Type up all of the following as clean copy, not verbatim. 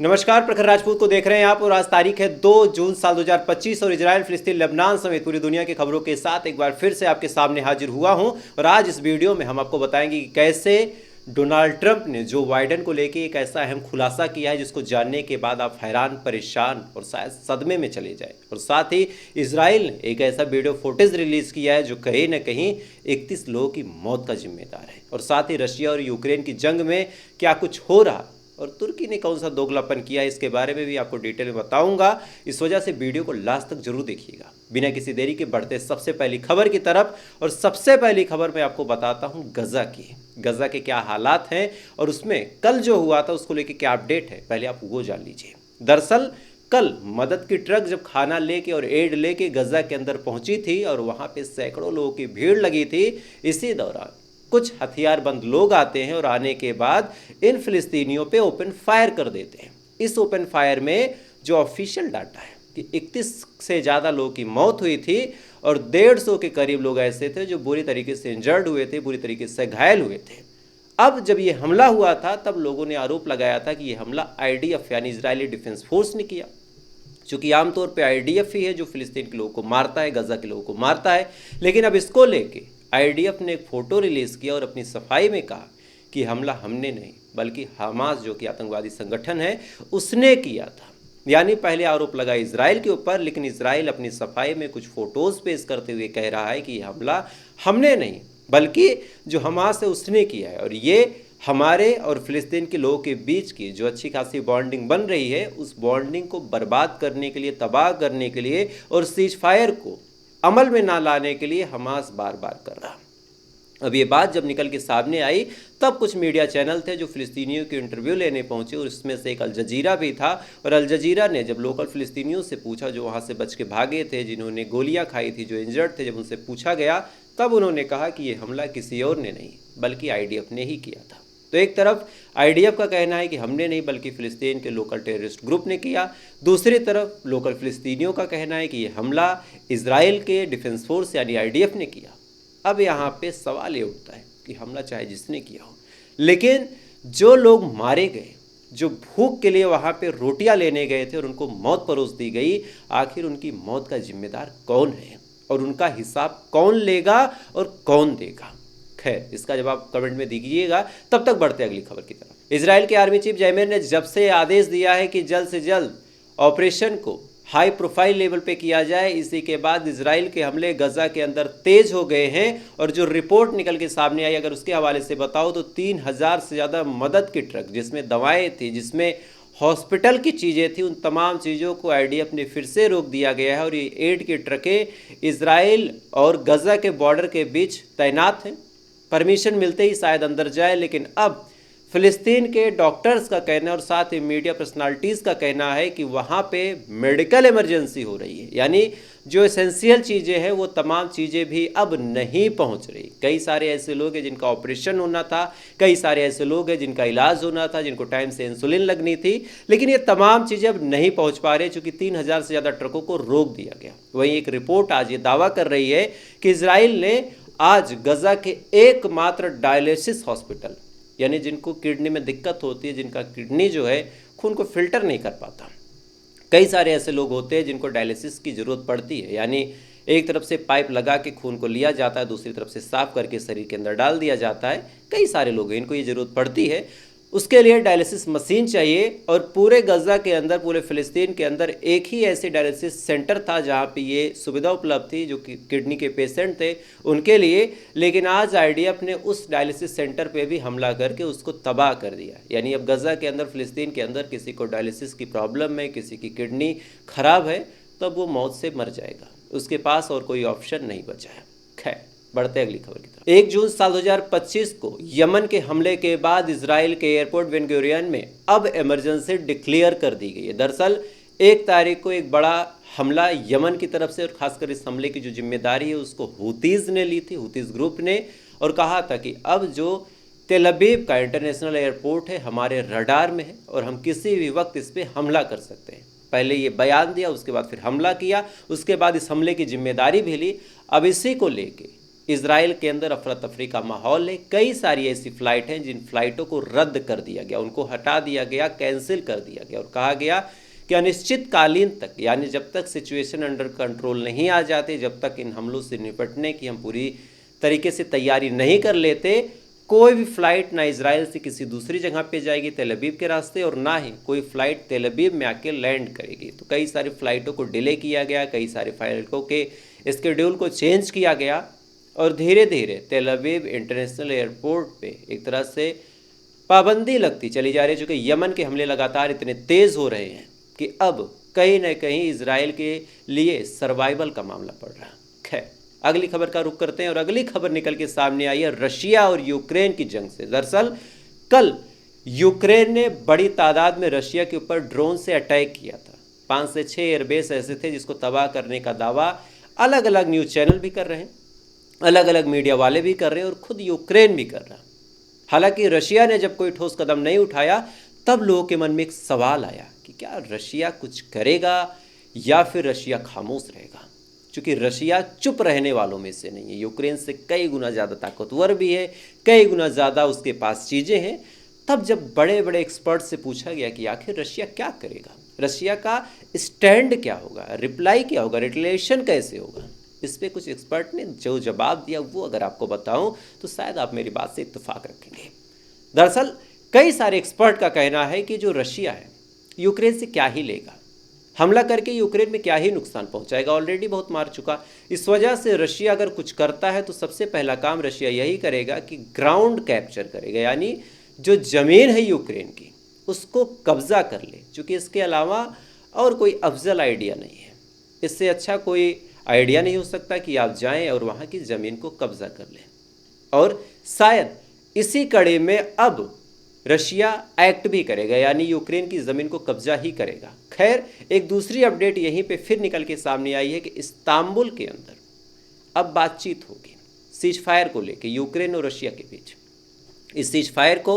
नमस्कार, प्रखर राजपूत को देख रहे हैं आप और आज तारीख है 2 जून साल 2025 और इजराइल, फिलिस्तीन, लेबनान समेत पूरी दुनिया की खबरों के साथ एक बार फिर से आपके सामने हाजिर हुआ हूं। और आज इस वीडियो में हम आपको बताएंगे कि कैसे डोनाल्ड ट्रंप ने जो बाइडेन को लेकर एक ऐसा अहम खुलासा किया है जिसको जानने के बाद आप हैरान, परेशान और शायद सदमे में चले जाए। और साथ ही इजराइल ने एक ऐसा वीडियो फुटेज रिलीज किया है जो कहीं ना कहीं 31 लोगों की मौत का जिम्मेदार है। और साथ ही रशिया और यूक्रेन की जंग में क्या कुछ हो रहा और तुर्की ने कौन सा दोगलापन किया, इसके बारे में भी आपको डिटेल में बताऊंगा। इस वजह से वीडियो को लास्ट तक जरूर देखिएगा। बिना किसी देरी के बढ़ते सबसे पहली खबर की तरफ। और सबसे पहली खबर मैं आपको बताता हूं गजा की। गजा के क्या हालात हैं और उसमें कल जो हुआ था उसको लेके क्या अपडेट है, पहले आप वो जान लीजिए। दरअसल कल मदद की ट्रक जब खाना लेके और एड लेके गजा के अंदर पहुंची थी और वहां पे सैकड़ों लोगों की भीड़ लगी थी, इसी दौरान कुछ हथियारबंद लोग आते हैं और आने के बाद इन फिलिस्तीनियों पे ओपन फायर कर देते हैं। इस ओपन फायर में जो ऑफिशियल डाटा है कि 31 से ज़्यादा लोगों की मौत हुई थी और 150 के करीब लोग ऐसे थे जो बुरी तरीके से इंजर्ड हुए थे, बुरी तरीके से घायल हुए थे। अब जब ये हमला हुआ था तब लोगों ने आरोप लगाया था कि ये हमला IDF यानी इजरायली डिफेंस फोर्स ने किया, चूँकि आमतौर पर IDF ही है जो फिलिस्तीन के लोगों को मारता है, गजा के लोगों को मारता है। लेकिन अब इसको लेके IDF ने एक फ़ोटो रिलीज़ किया और अपनी सफाई में कहा कि हमला हमने नहीं बल्कि हमास जो कि आतंकवादी संगठन है उसने किया था। यानी पहले आरोप लगा इजराइल के ऊपर, लेकिन इजराइल अपनी सफाई में कुछ फ़ोटोज़ पेश करते हुए कह रहा है कि हमला हमने नहीं बल्कि जो हमास है उसने किया है। और ये हमारे और फिलिस्तीन के लोगों के बीच की जो अच्छी खासी बॉन्डिंग बन रही है उस बॉन्डिंग को बर्बाद करने के लिए, तबाह करने के लिए और सीज फायर को अमल में ना लाने के लिए हमास बार बार कर रहा। अब ये बात जब निकल के सामने आई तब कुछ मीडिया चैनल थे जो फिलिस्तीनियों की इंटरव्यू लेने पहुंचे और इसमें से एक अल जजीरा भी था। और अल जजीरा ने जब लोकल फिलिस्तीनियों से पूछा जो वहाँ से बच के भागे थे, जिन्होंने गोलियां खाई थी, जो इंजर्ड थे, जब उनसे पूछा गया तब उन्होंने कहा कि ये हमला किसी और ने नहीं बल्कि IDF ने ही किया था। तो एक तरफ IDF का कहना है कि हमने नहीं बल्कि फ़िलिस्तीन के लोकल टेररिस्ट ग्रुप ने किया, दूसरी तरफ लोकल फ़िलिस्तीनियों का कहना है कि ये हमला इजराइल के डिफेंस फोर्स यानी IDF ने किया। अब यहाँ पे सवाल ये उठता है कि हमला चाहे जिसने किया हो, लेकिन जो लोग मारे गए, जो भूख के लिए वहाँ पे रोटियाँ लेने गए थे और उनको मौत परोस दी गई, आखिर उनकी मौत का जिम्मेदार कौन है और उनका हिसाब कौन लेगा और कौन देगा? खैर, इसका जवाब कमेंट में दीजिएगा। तब तक बढ़ते अगली खबर की तरफ। इजराइल के आर्मी चीफ जैमेर ने जब से आदेश दिया है कि जल्द से जल्द ऑपरेशन को हाई प्रोफाइल लेवल पे किया जाए, इसी के बाद इजराइल के हमले गजा के अंदर तेज हो गए हैं। और जो रिपोर्ट निकल के सामने आई, अगर उसके हवाले से बताओ तो 3000 से ज़्यादा मदद की ट्रक, जिसमें दवाएं थी, जिसमें हॉस्पिटल की चीज़ें थी, उन तमाम चीज़ों को IDF ने फिर से रोक दिया गया है। और ये एड की ट्रकें इजराइल और गजा के बॉर्डर के बीच तैनात हैं। परमिशन मिलते ही शायद अंदर जाए, लेकिन अब फिलिस्तीन के डॉक्टर्स का कहना और साथ ही मीडिया पर्सनालिटीज़ का कहना है कि वहाँ पे मेडिकल इमरजेंसी हो रही है, यानी जो एसेंशियल चीज़ें हैं वो तमाम चीज़ें भी अब नहीं पहुँच रही। कई सारे ऐसे लोग हैं जिनका ऑपरेशन होना था, कई सारे ऐसे लोग हैं जिनका इलाज होना था, जिनको टाइम से इंसुलिन लगनी थी, लेकिन ये तमाम चीज़ें अब नहीं पहुँच पा रही चूँकि 3000 से ज़्यादा ट्रकों को रोक दिया गया। वहीं एक रिपोर्ट आज ये दावा कर रही है कि इजराइल ने आज गजा के एकमात्र डायलिसिस हॉस्पिटल, यानी जिनको किडनी में दिक्कत होती है, जिनका किडनी जो है खून को फिल्टर नहीं कर पाता, कई सारे ऐसे लोग होते हैं जिनको डायलिसिस की ज़रूरत पड़ती है, यानी एक तरफ से पाइप लगा के खून को लिया जाता है, दूसरी तरफ से साफ करके शरीर के अंदर डाल दिया जाता है। कई सारे लोग हैं, इनको ये ज़रूरत पड़ती है, उसके लिए डायलिसिस मशीन चाहिए। और पूरे गजा के अंदर, पूरे फ़िलिस्तीन के अंदर एक ही ऐसे डायलिसिस सेंटर था जहाँ पे ये सुविधा उपलब्ध थी जो कि किडनी के पेशेंट थे उनके लिए। लेकिन आज IDF ने उस डायलिसिस सेंटर पे भी हमला करके उसको तबाह कर दिया। यानी अब गजा के अंदर, फ़िलिस्तीन के अंदर किसी को डायलिसिस की प्रॉब्लम है, किसी की किडनी ख़राब है, तब वो मौत से मर जाएगा, उसके पास और कोई ऑप्शन नहीं बचा है। खैर, बढ़ते अगली खबर की तरफ। 1 जून साल 2025 को यमन के हमले के बाद इजराइल के एयरपोर्ट बेन गुरियन में अब इमरजेंसी डिक्लेयर कर दी गई है। दरअसल 1 तारीख को एक बड़ा हमला यमन की तरफ से, और खासकर इस हमले की जो जिम्मेदारी है उसको हूतीज़ ने ली थी, हूतीज़ ग्रुप ने, और कहा था कि अब जो तेल अवीव का इंटरनेशनल एयरपोर्ट है हमारे रडार में है और हम किसी भी वक्त इस पर हमला कर सकते हैं। पहले ये बयान दिया, उसके बाद फिर हमला किया, उसके बाद इस हमले की जिम्मेदारी भी ली। अब इसी को लेके इजराइल के अंदर अफरा तफरी का माहौल है। कई सारी ऐसी फ्लाइट हैं जिन फ्लाइटों को रद्द कर दिया गया, उनको हटा दिया गया, कैंसिल कर दिया गया और कहा गया कि अनिश्चितकालीन तक, यानी जब तक सिचुएशन अंडर कंट्रोल नहीं आ जाती, जब तक इन हमलों से निपटने की हम पूरी तरीके से तैयारी नहीं कर लेते, कोई भी फ्लाइट ना इजराइल से किसी दूसरी जगह पे जाएगी तेल अवीव के रास्ते, और ना ही कोई फ्लाइट तेल अवीव में आके लैंड करेगी। तो कई सारी फ्लाइटों को डिले किया गया, कई सारे फ्लाइटों के स्केड्यूल को चेंज किया गया और धीरे धीरे तेल अवीव इंटरनेशनल एयरपोर्ट पे एक तरह से पाबंदी लगती चली जा रही है, चूँकि यमन के हमले लगातार इतने तेज़ हो रहे हैं कि अब कहीं ना कहीं इजराइल के लिए सर्वाइवल का मामला पड़ रहा है। खैर, अगली खबर का रुख करते हैं और अगली खबर निकल के सामने आई है रशिया और यूक्रेन की जंग से। दरअसल कल यूक्रेन ने बड़ी तादाद में रशिया के ऊपर ड्रोन से अटैक किया था। 5 से 6 एयरबेस ऐसे थे जिसको तबाह करने का दावा अलग अलग न्यूज़ चैनल भी कर रहे हैं, अलग अलग मीडिया वाले भी कर रहे हैं और खुद यूक्रेन भी कर रहा है। हालांकि रशिया ने जब कोई ठोस कदम नहीं उठाया तब लोगों के मन में एक सवाल आया कि क्या रशिया कुछ करेगा या फिर रशिया खामोश रहेगा, क्योंकि रशिया चुप रहने वालों में से नहीं है। यूक्रेन से कई गुना ज़्यादा ताकतवर भी है, कई गुना ज़्यादा उसके पास चीज़ें हैं। तब जब बड़े बड़े एक्सपर्ट से पूछा गया कि आखिर रशिया क्या करेगा, रशिया का स्टैंड क्या होगा, रिप्लाई क्या होगा, रिटेलिएशन कैसे होगा, इस पर कुछ एक्सपर्ट ने जो जवाब दिया वो अगर आपको बताऊं तो शायद आप मेरी बात से इत्तेफाक रखेंगे। दरअसल कई सारे एक्सपर्ट का कहना है कि जो रशिया है यूक्रेन से क्या ही लेगा, हमला करके यूक्रेन में क्या ही नुकसान पहुंचाएगा, ऑलरेडी बहुत मार चुका। इस वजह से रशिया अगर कुछ करता है तो सबसे पहला काम रशिया यही करेगा कि ग्राउंड कैप्चर करेगा, यानी जो ज़मीन है यूक्रेन की उसको कब्जा कर ले, क्योंकि इसके अलावा और कोई अफजल आइडिया नहीं है। इससे अच्छा कोई आइडिया नहीं हो सकता कि आप जाएं और वहाँ की ज़मीन को कब्जा कर लें। और शायद इसी कड़ी में अब रशिया एक्ट भी करेगा, यानी यूक्रेन की ज़मीन को कब्जा ही करेगा। खैर, एक दूसरी अपडेट यहीं पे फिर निकल के सामने आई है कि इस्तांबुल के अंदर अब बातचीत होगी सीज फायर को लेके यूक्रेन और रशिया के बीच। इस सीज फायर को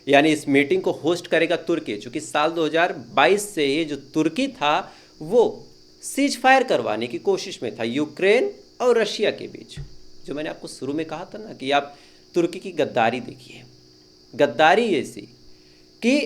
यानी इस मीटिंग को होस्ट करेगा तुर्की, चूँकि साल 2022 से ये जो तुर्की था वो सीज फायर करवाने की कोशिश में था यूक्रेन और रशिया के बीच। जो मैंने आपको शुरू में कहा था ना कि आप तुर्की की गद्दारी देखिए, गद्दारी ऐसी कि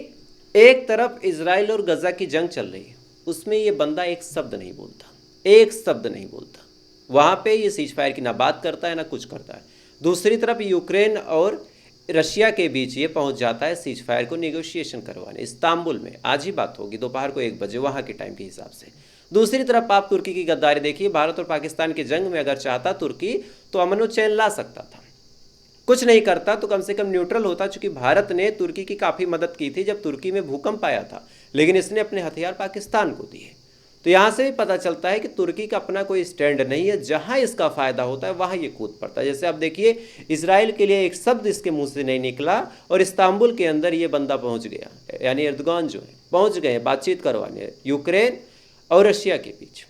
एक तरफ इजराइल और गजा की जंग चल रही है, उसमें ये बंदा एक शब्द नहीं बोलता, एक शब्द नहीं बोलता, वहाँ पे ये सीज फायर की ना बात करता है ना कुछ करता है। दूसरी तरफ यूक्रेन और रशिया के बीच ये पहुँच जाता है सीज फायर को नेगोशिएशन करवाने इस्तांबुल में। आज ही बात होगी दोपहर को 1 बजे वहाँ के टाइम के हिसाब से। दूसरी तरफ आप तुर्की की गद्दारी देखिए, भारत और पाकिस्तान की जंग में अगर चाहता तुर्की तो अमन व चैन ला सकता था, कुछ नहीं करता तो कम से कम न्यूट्रल होता, चूंकि भारत ने तुर्की की काफ़ी मदद की थी जब तुर्की में भूकंप आया था, लेकिन इसने अपने हथियार पाकिस्तान को दिए। तो यहाँ से भी पता चलता है कि तुर्की का अपना कोई स्टैंड नहीं है, जहाँ इसका फ़ायदा होता है वहाँ ये कूद पड़ता है। जैसे आप देखिए, इजराइल के लिए एक शब्द इसके मुंह से नहीं निकला और इस्तांबुल के अंदर ये बंदा पहुँच गया, यानी एर्दोगान जो है पहुँच गए बातचीत करवाने यूक्रेन और रशिया के बीच।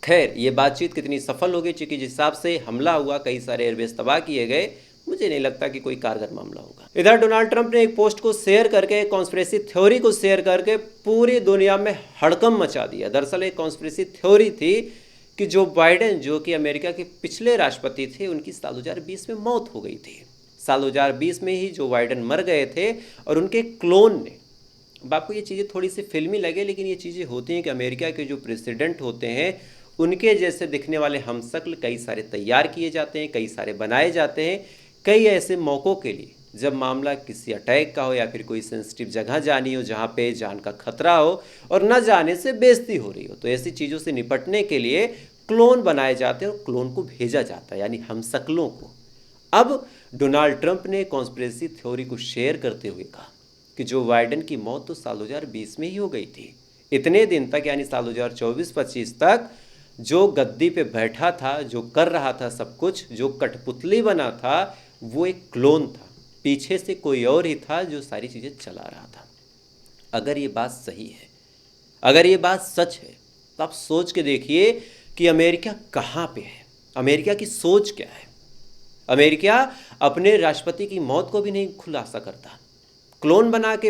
खैर, ये बातचीत कितनी सफल होगी, चूँकि जिस हिसाब से हमला हुआ, कई सारे एयरबेस तबाह किए गए, मुझे नहीं लगता कि कोई कारगर मामला होगा। इधर डोनाल्ड ट्रंप ने एक पोस्ट को शेयर करके, कॉन्स्पिरेसी थ्योरी को शेयर करके पूरी दुनिया में हड़कंप मचा दिया। दरअसल एक कॉन्स्पिरेसी थ्योरी थी कि जो बाइडेन, जो कि अमेरिका के पिछले राष्ट्रपति थे, उनकी साल 2020 में मौत हो गई थी। साल 2020 में ही जो बाइडेन मर गए थे और उनके क्लोन ने, आपको ये चीज़ें थोड़ी सी फिल्मी लगे लेकिन ये चीज़ें होती हैं कि अमेरिका के जो प्रेसिडेंट होते हैं उनके जैसे दिखने वाले हमशक्ल कई सारे तैयार किए जाते हैं, कई सारे बनाए जाते हैं, कई ऐसे मौक़ों के लिए जब मामला किसी अटैक का हो या फिर कोई सेंसिटिव जगह जानी हो जहाँ पे जान का खतरा हो और न जाने से बेइज्जती हो रही हो, तो ऐसी चीज़ों से निपटने के लिए क्लोन बनाए जाते हैं और क्लोन को भेजा जाता है, यानी हमशक्लों को। अब डोनाल्ड ट्रंप ने कॉन्स्पिरेसी थ्योरी को शेयर करते हुए कहा कि जो बाइडेन की मौत तो साल 2020 में ही हो गई थी, इतने दिन तक यानी साल 2024-25 तक जो गद्दी पे बैठा था, जो कर रहा था सब कुछ, जो कठपुतली बना था, वो एक क्लोन था, पीछे से कोई और ही था जो सारी चीज़ें चला रहा था। अगर ये बात सही है, अगर ये बात सच है, तो आप सोच के देखिए कि अमेरिका कहाँ पे है, अमेरिका की सोच क्या है। अमेरिका अपने राष्ट्रपति की मौत को भी नहीं खुलासा करता, क्लोन बना के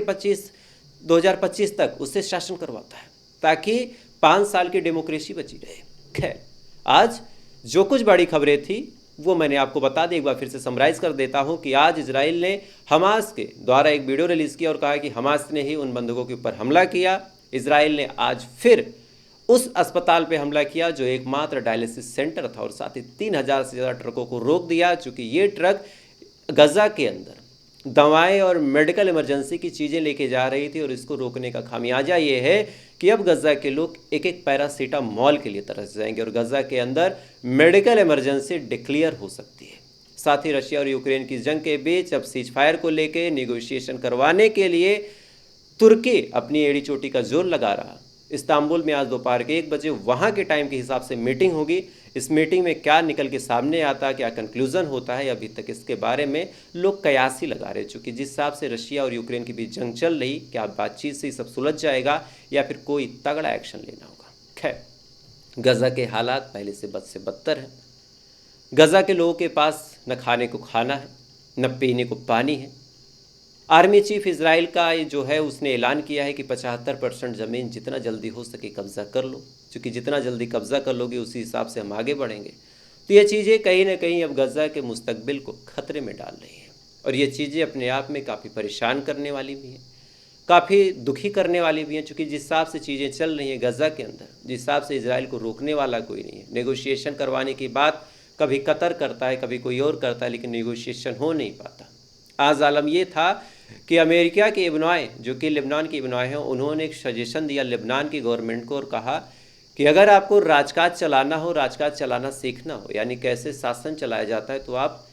2025 तक उससे शासन करवाता है ताकि 5 साल की डेमोक्रेसी बची रहे। खैर, आज जो कुछ बड़ी खबरें थी वो मैंने आपको बता दी, एक बार फिर से समराइज़ कर देता हूं कि आज इजराइल ने हमास के द्वारा एक वीडियो रिलीज़ किया और कहा कि हमास ने ही उन बंदूकों के ऊपर हमला किया। इजराइल ने आज फिर उस अस्पताल पे हमला किया जो एकमात्र डायलिसिस सेंटर था और साथ ही 3,000 से ज़्यादा ट्रकों को रोक दिया, चूँकि ये ट्रक गज़ा के अंदर दवाएं और मेडिकल इमरजेंसी की चीज़ें लेके जा रही थी और इसको रोकने का खामियाजा ये है कि अब गज़ा के लोग एक एक पैरासीटामॉल के लिए तरस जाएंगे और गज़ा के अंदर मेडिकल इमरजेंसी डिक्लेयर हो सकती है। साथ ही रशिया और यूक्रेन की जंग के बीच अब सीज फायर को लेकर निगोशिएशन करवाने के लिए तुर्की अपनी एड़ी चोटी का जोर लगा रहा। इस्तांबुल में आज दोपहर के 1 बजे वहाँ के टाइम के हिसाब से मीटिंग होगी। इस मीटिंग में क्या निकल के सामने आता है, क्या कंक्लूजन होता है, अभी तक इसके बारे में लोग कयास ही लगा रहे, चूँकि जिस हिसाब से रशिया और यूक्रेन के बीच जंग चल रही, क्या बातचीत से ही सब सुलझ जाएगा या फिर कोई तगड़ा एक्शन लेना होगा। खैर, गज़ा के हालात पहले से बद से बदतर हैं। गज़ा के लोगों के पास न खाने को खाना है, न पीने को पानी है। आर्मी चीफ इजराइल का ये जो है उसने ऐलान किया है कि 75% ज़मीन जितना जल्दी हो सके कब्ज़ा कर लो, क्योंकि जितना जल्दी कब्ज़ा कर लोगे उसी हिसाब से हम आगे बढ़ेंगे। तो ये चीज़ें कहीं ना कहीं अब गज़ा के मुस्तकबिल को ख़तरे में डाल रही हैं और ये चीज़ें अपने आप में काफ़ी परेशान करने वाली भी हैं, काफ़ी दुखी करने वाली भी हैं, चूँकि जिस हिसाब से चीज़ें चल रही हैं गज़ा के अंदर, जिस हिसाब से इजराइल को रोकने वाला कोई नहीं है। नेगोशिएशन करवाने की बात कभी कतर करता है, कभी कोई और करता है, लेकिन नेगोशिएशन हो नहीं पाता। आज आलम ये था कि अमेरिका के इब्नाए जो कि लेबनान के इब्नाए हैं, उन्होंने एक सजेशन दिया लेबनान की गवर्नमेंट को और कहा कि अगर आपको राजकाज चलाना हो, राजकाज चलाना सीखना हो, यानी कैसे शासन चलाया जाता है, तो आप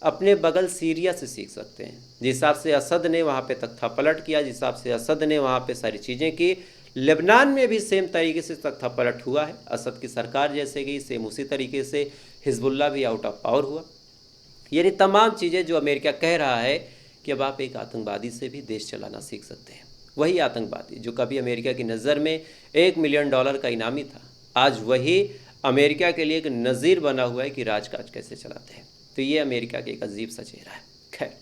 अपने बगल सीरिया से सीख सकते हैं। जिस हिसाब से असद ने वहाँ पे तख्ता पलट किया, जिस हिसाब से असद ने वहाँ पे सारी चीज़ें की, लेबनान में भी सेम तरीके से तख्ता पलट हुआ है। असद की सरकार जैसे गई, सेम उसी तरीके से हिजबुल्ला भी आउट ऑफ पावर हुआ। यानी तमाम चीज़ें जो अमेरिका कह रहा है कि अब आप एक आतंकवादी से भी देश चलाना सीख सकते हैं। वही आतंकवादी जो कभी अमेरिका की नज़र में $1 मिलियन का इनामी था, आज वही अमेरिका के लिए एक नज़ीर बना हुआ है कि राजकाज कैसे चलाते हैं। तो ये अमेरिका के एक अजीब सा चेहरा है। खैर,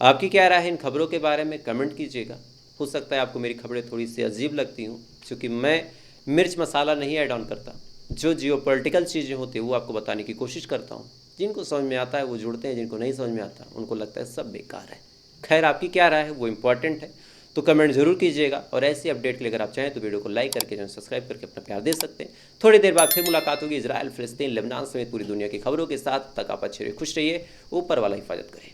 आपकी क्या राय है इन खबरों के बारे में, कमेंट कीजिएगा। हो सकता है आपको मेरी खबरें थोड़ी सी अजीब लगती हूँ, क्योंकि मैं मिर्च मसाला नहीं ऐड ऑन करता। जो जियोपॉलिटिकल चीज़ें होती हैं वो आपको बताने की कोशिश करता हूँ। जिनको समझ में आता है वो जुड़ते हैं, जिनको नहीं समझ में आता उनको लगता है सब बेकार है। खैर, आपकी क्या राय है वो इम्पॉर्टेंट है, तो कमेंट जरूर कीजिएगा। और ऐसी अपडेट के लिए अगर आप चाहें तो वीडियो को लाइक करके चैनल सब्सक्राइब करके अपना प्यार दे सकते हैं। थोड़ी देर बाद फिर मुलाकात होगी इजराइल, फिलिस्तीन, लेबनान समेत पूरी दुनिया की खबरों के साथ। तक आप अच्छे रहिए, खुश रहिए, ऊपर वाला हिफाजत करें।